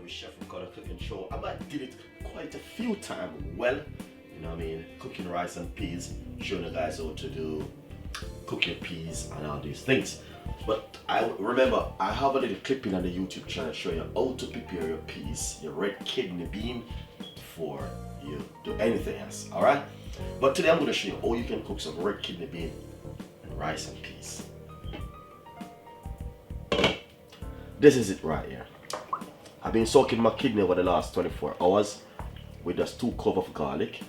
with Chef Ricardo cooking show. I might did it quite a few times well, you know what I mean, cooking rice and peas, showing you guys how to do cooking peas and all these things. But I remember I have a little clipping on the YouTube channel showing you how to prepare your peas, your red kidney bean, before you do anything else. Alright? But today I'm going to show you how you can cook some red kidney bean and rice and peas. This is it right here. I've been soaking my kidney over the last 24 hours with just 2 cloves of garlic.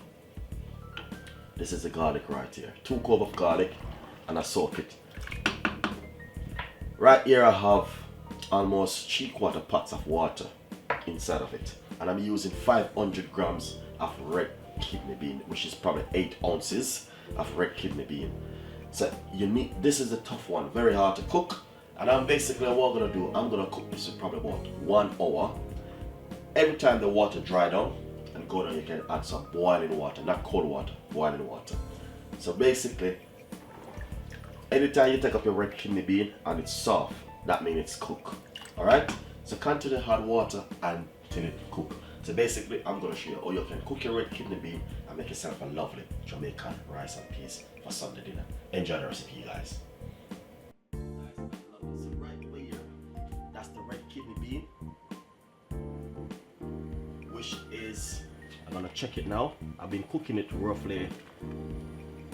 This is the garlic right here. 2 cloves of garlic, and I soak it. Right here I have almost 3/4 pots of water inside of it. And I'm using 500 grams of red kidney bean, which is probably 8 ounces of red kidney bean. So you need, this is a tough one, very hard to cook. And I'm basically what I'm gonna do, I'm gonna cook this for probably about 1 hour. Every time the water dry down and go down, you can add some boiling water, not cold water, boiling water. So basically, anytime you take up your red kidney bean and it's soft, that means it's cooked. Alright? So continue to add water until it cook. So basically, I'm gonna show you how you can cook your red kidney bean and make yourself a lovely Jamaican rice and peas for Sunday dinner. Enjoy the recipe, guys. That's the red kidney bean, which is, I'm gonna check it now. I've been cooking it roughly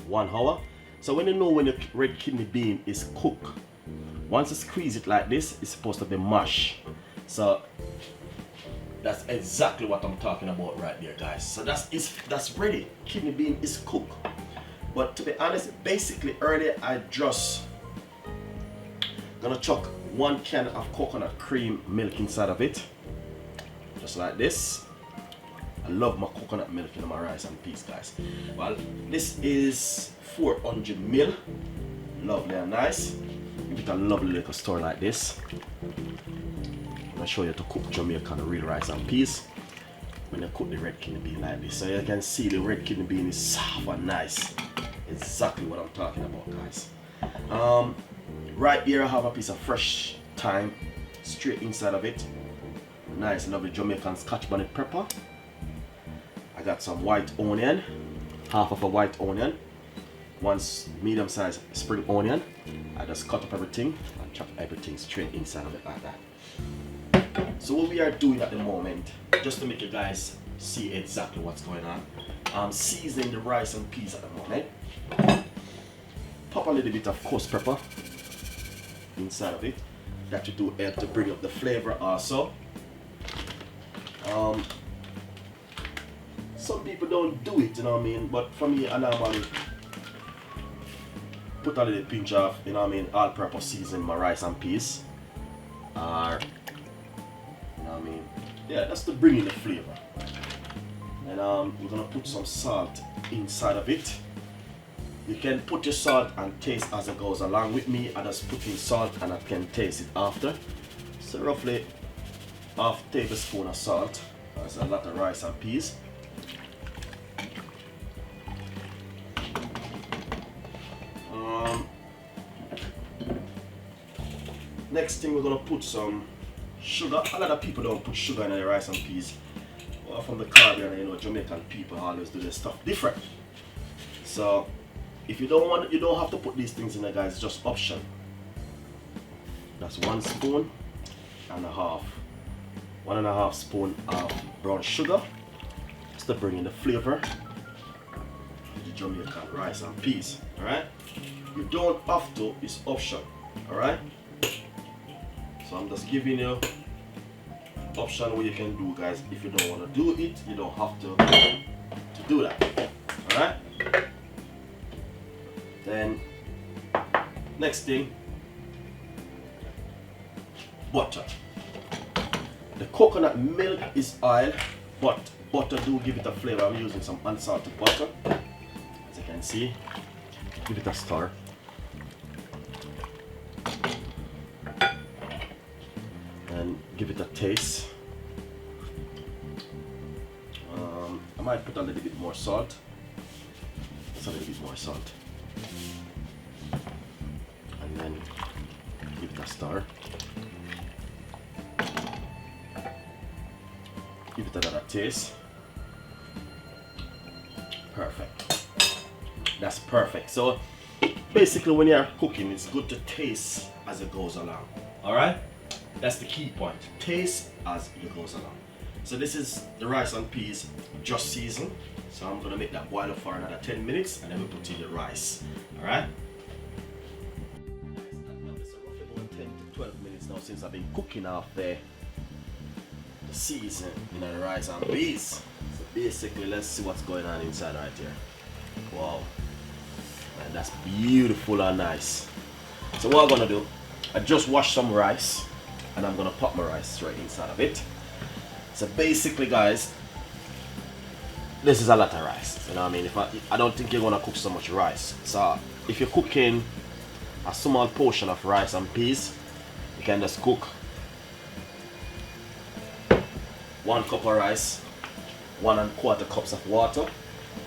1 hour. So when you know when your red kidney bean is cooked, once you squeeze it like this, it's supposed to be mashed. So that's exactly what I'm talking about right there, guys. So that's ready. Kidney bean is cooked. But to be honest, basically earlier I just gonna chuck 1 can of coconut cream milk inside of it, just like this. I love my coconut milk in my rice and peas, guys. Well, this is 400 ml, lovely and nice. Give it a lovely little stir like this. I'm gonna show you to cook Jamaican real rice and peas when you cook the red kidney bean like this. So you can see the red kidney bean is soft and nice. Exactly what I'm talking about, guys. Right here I have a piece of fresh thyme straight inside of it. Nice lovely Jamaican scotch bonnet pepper. I got some white onion, half of a white onion, 1 medium sized spring onion. I just cut up everything and chop everything straight inside of it like that. So what we are doing at the moment, just to make you guys see exactly what's going on, I'm seasoning the rice and peas at the moment. Pop a little bit of coarse pepper inside of it. That will do help to bring up the flavor also. Some people don't do it, you know what I mean, but for me I normally put a little pinch of, you know what I mean, all-purpose season my rice and peas. Or, you know what I mean, yeah, that's to bring in the flavor. And we're gonna put some salt inside of it. You can put your salt and taste as it goes along. With me, I just put in salt and I can taste it after. So roughly ½ tablespoon of salt. That's a lot of rice and peas. Next thing, we're gonna put some sugar. A lot of people don't put sugar in their rice and peas. Well, from the Caribbean, you know, Jamaican people always do their stuff different. So if you don't want, you don't have to put these things in there, guys. It's just option. That's 1 spoon and a half, 1.5 spoon of brown sugar, just to bring in the flavor of the Jamaican rice and peas. All right. You don't have to. It's option. All right. So I'm just giving you option what you can do, guys. If you don't want to do it, you don't have to do that. All right. Then next thing, butter. The coconut milk is oil, but butter do give it a flavor. I'm using some unsalted butter, as you can see. Give it a stir. And give it a taste. I might put a little bit more salt. Just a little bit more salt. And then give it a stir. Give it another taste. Perfect. That's perfect. So basically when you're cooking, it's good to taste as it goes along. Alright? That's the key point. Taste as it goes along. So this is the rice and peas just seasoned. So I'm gonna make that boil up for another 10 minutes and then we put in the rice. Alright? It's roughly about 10 to 12 minutes now since I've been cooking off the season in the rice and peas. So basically let's see what's going on inside right here. Wow. Man, that's beautiful and nice. So what I'm gonna do, I just washed some rice and I'm gonna pop my rice straight inside of it. So basically guys, this is a lot of rice, you know what I mean? I don't think you're gonna cook so much rice. So if you're cooking a small portion of rice and peas, you can just cook 1 cup of rice, 1 1/4 cups of water,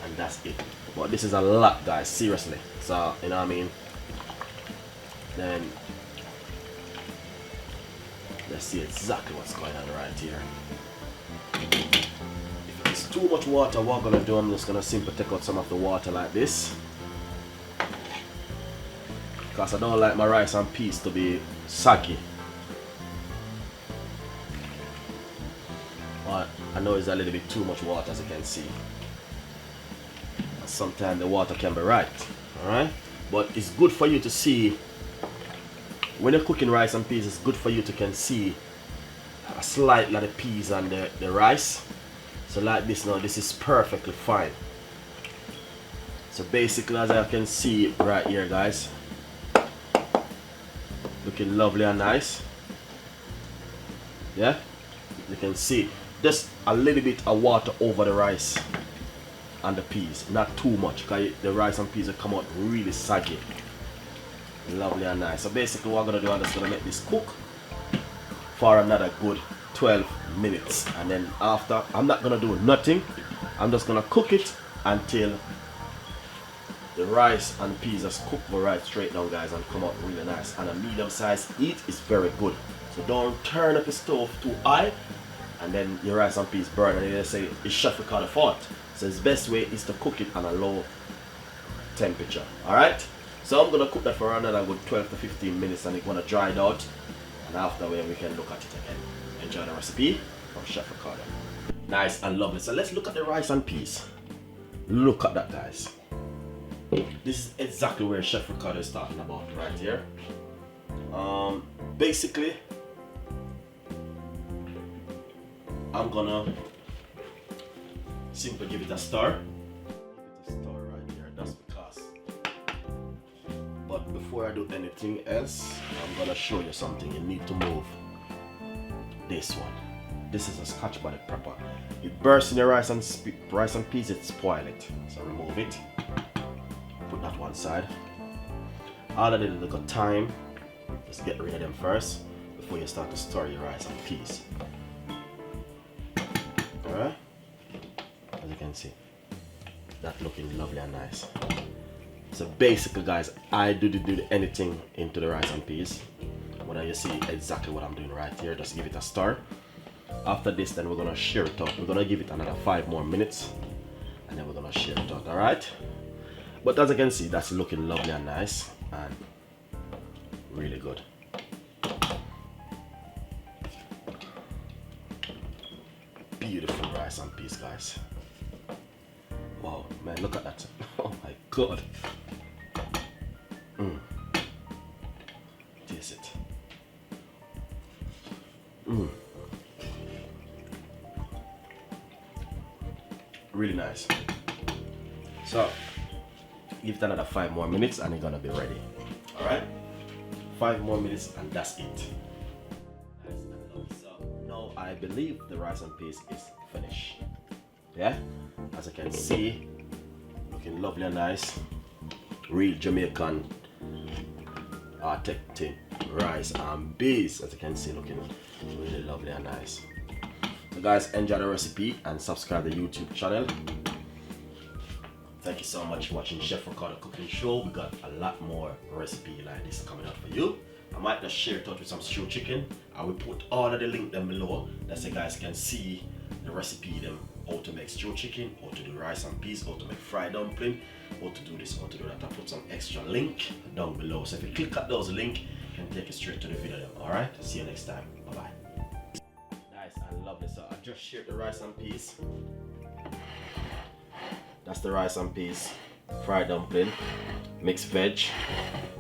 and that's it. But this is a lot guys, seriously. So you know what I mean? Then let's see exactly what's going on right here. If it's too much water, what I'm gonna do, I'm just gonna simply take out some of the water like this, because I don't like my rice and peas to be soggy. But I know it's a little bit too much water, as you can see. Sometimes the water can be right, alright? But it's good for you to see when you're cooking rice and peas. It's good for you to can see a slight like the peas and the rice. So like this now, this is perfectly fine. So basically, as I can see right here guys, looking lovely and nice. Yeah, you can see just a little bit of water over the rice and the peas, not too much, because the rice and peas will come out really soggy. Lovely and nice. So basically what I'm gonna do, I'm just gonna make this cook for another good 12 minutes, and then after, I'm not gonna do nothing. I'm just gonna cook it until the rice and peas just cook right straight down guys and come out really nice. And a medium size heat is very good. So don't turn up the stove too high and then your rice and peas burn and they say it's Chef Ricardo fault. So the best way is to cook it on a low temperature. Alright? So I'm gonna cook that for another good 12 to 15 minutes and it's gonna dry it out, and after we can look at it again. Enjoy the recipe from Chef Ricardo. Nice and lovely. So let's look at the rice and peas. Look at that guys. This is exactly where Chef Ricardo is talking about right here. Basically I'm gonna simply give it a stir. Give it a stir right here. That's because. But before I do anything else, I'm gonna show you something. You need to move this one. This is a Scotch bonnet pepper. It bursts in your rice and peas, it spoil it. So remove it. Put that one side. All of it got time. Just get rid of them first before you start to stir your rice and peas. Alright? As you can see, that looking lovely and nice. So basically guys, I do anything into the rice and peas. When you see exactly what I'm doing right here, just give it a stir. After this, then we're gonna share it out. We're gonna give it another 5 more minutes and then we're gonna share it out. Alright? But as you can see, that's looking lovely and nice and really good. Beautiful rice and peas guys. Wow, man, look at that. Oh my god. Taste it. Really nice. So give it another 5 more minutes and it's gonna be ready. Alright? 5 more minutes and that's it. So now I believe the rice and peas is finished. Yeah? As you can see, looking lovely and nice. Real Jamaican authentic rice and peas, as you can see, looking really lovely and nice. So guys, enjoy the recipe and subscribe to the YouTube channel. Thank you so much for watching Chef Ricardo Cooking Show. We got a lot more recipe like this coming up for you. I might just share it out with some stew chicken. I will put all of the link down below that you guys can see the recipe them, how to make stew chicken, how to do rice and peas, how to make fried dumpling, how to do this, how to do that. I put some extra link down below. So if you click at those links, it can take you straight to the video. Alright, see you next time. Bye bye. Nice and lovely. So I just shared the rice and peas. That's the rice and peas, fried dumpling, mixed veg,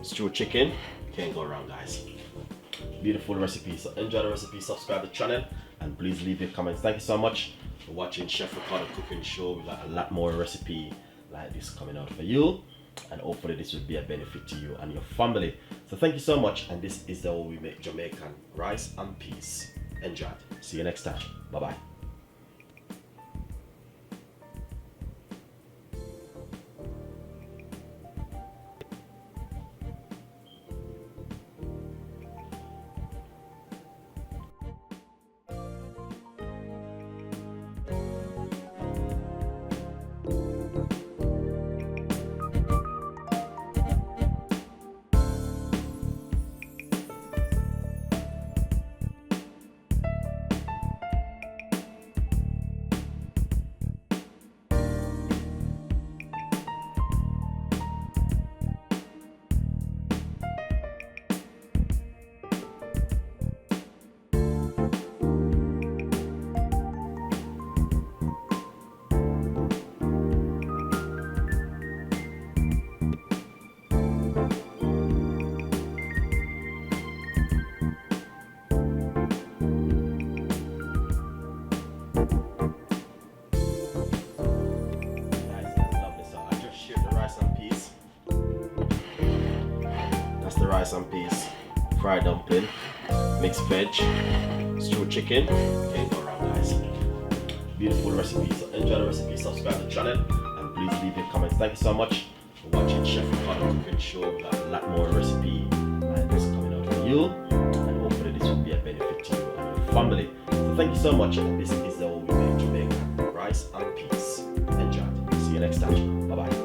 stew chicken. Can't go wrong, guys. Beautiful recipe. So enjoy the recipe, subscribe to the channel, and please leave your comments. Thank you so much for watching Chef Ricardo cooking show. We got a lot more recipe like this coming out for you, and hopefully this will be a benefit to you and your family. So thank you so much, and this is the way we make Jamaican rice and peas. Enjoy. See you next time. Bye bye. Rice and peas, fried dumpling, mixed veg, stew chicken. Can't go wrong, guys. Beautiful recipe. So enjoy the recipe, subscribe to the channel, and please leave your comments. Thank you so much for watching Chef Ricardo cooking show. We got a lot more recipe like this coming out for you, and hopefully this will be a benefit to you and your family. So thank you so much, and this is the way we make Jamaican rice and peas. Enjoy. See you next time. Bye bye.